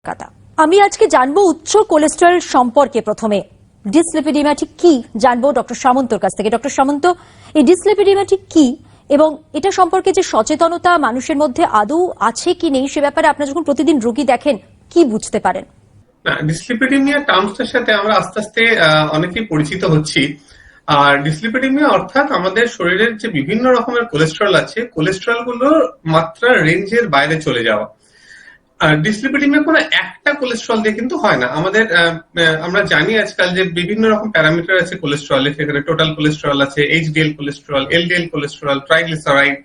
কলকাতা। আমি আজকে জানবো উচ্চ কোলেস্টেরল সম্পর্কে। প্রথমে ডিসলিপিডিমিয়া ঠিক কি জানবো ডক্টর সামন্তর কাছ থেকে। ডক্টর সামন্ত, এই ডিসলিপিডিমিয়া ঠিক কি এবং এটা সম্পর্কে যে সচেতনতা মানুষের মধ্যে আদৌ আছে কি নেই সে ব্যাপারে আপনারা যখন প্রতিদিন রোগী দেখেন কি বুঝতে পারেন? ডিসলিপিডিমিয়া টার্মসটার সাথে আমরা আস্তে আস্তে অনেকেই পরিচিত হচ্ছি। আর ডিসলিপিডিমিয়া অর্থাৎ আমাদের শরীরের যে বিভিন্ন রকমের কোলেস্টেরল আছে, কোলেস্টেরল গুলোর মাত্রা রেঞ্জের বাইরে চলে যাওয়া। আর ডিসলিপিডিমিয়া কোনো একটা কোলেস্টেরল দিয়ে কিন্তু হয় না। আমাদের আমরা জানি আজকাল যে বিভিন্ন রকম প্যারামিটার আছে কোলেস্টেরলের, সেখানে টোটাল কোলেস্টেরল আছে, HDL cholesterol, LDL cholesterol, triglyceride,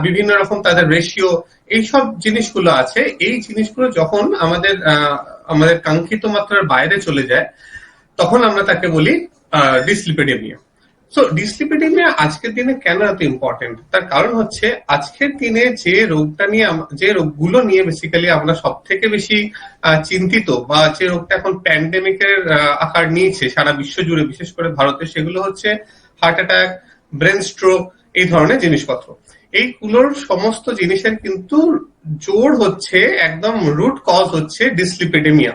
বিভিন্ন রকম তাদের রেশিও, এইসব জিনিসগুলো আছে। এই জিনিসগুলো যখন আমাদের কাঙ্ক্ষিত মাত্রার বাইরে চলে যায় তখন আমরা তাকে বলি ডিসলিপিডিমিয়া। সো ডিসলিপিডিমিয়া আজকের দিনে কেন এত ইম্পর্টেন্ট, তার কারণ হচ্ছে আজকের দিনে যে রোগগুলো নিয়ে বেসিক্যালি আমরা সব থেকে বেশি চিন্তিত, বা যে রোগটা এখন প্যান্ডেমিকের আকার নিয়েছে সারা বিশ্ব জুড়ে, বিশেষ করে ভারতে, সেগুলো হচ্ছে হার্ট অ্যাটাক, ব্রেন স্ট্রোক, এই ধরনের জিনিসপত্র। এইগুলোর সমস্ত জিনিসের কিন্তু জোর হচ্ছে, একদম রুট কজ হচ্ছে ডিসলিপিডেমিয়া।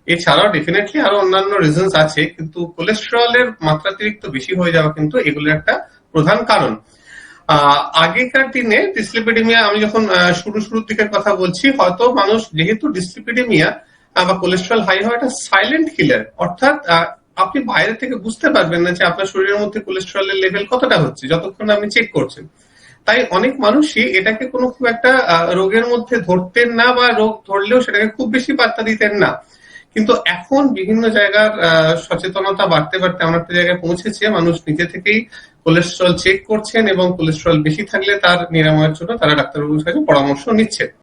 এছাড়াও ডেফিনেটলি আরো অন্যান্য রিজনস আছে, কিন্তু কোলেস্টেরলের মাত্রাতিরিক্ত বেশি হয়ে যাওয়া কিন্তু এগুলোর একটা প্রধান কারণ। আগেকার দিনে ডিসলিপিডেমিয়া, আমি যখন শুরুর দিকের কথা বলছি, হয়তো মানুষ যেহেতু ডিসলিপিডেমিয়া বা কোলেস্টেরল হাই হওয়া একটা সাইলেন্ট কিলার, অর্থাৎ আপনি বাইরে থেকে বুঝতে পারবেন না যে আপনার শরীরের মধ্যে কোলেস্টেরলের লেভেল কতটা হচ্ছে যতক্ষণ আপনি চেক করছেন। তাই অনেক মানুষই এটাকে কোনো খুব একটা রোগের মধ্যে ধরতেন না, বা রোগ ধরলেও সেটাকে খুব বেশি পাত্তা দিতেন না। কিন্তু এখন বিভিন্ন জায়গার সচেতনতা বাড়তে বাড়তে আমরা একটা জায়গায় পৌঁছেছে, মানুষ নিজে থেকেই কোলেস্টেরল চেক করছেন এবং কোলেস্টেরল বেশি থাকলে তার নিরাময়ের জন্য তারা ডাক্তারবাবুর কাছে পরামর্শ নিচ্ছেন।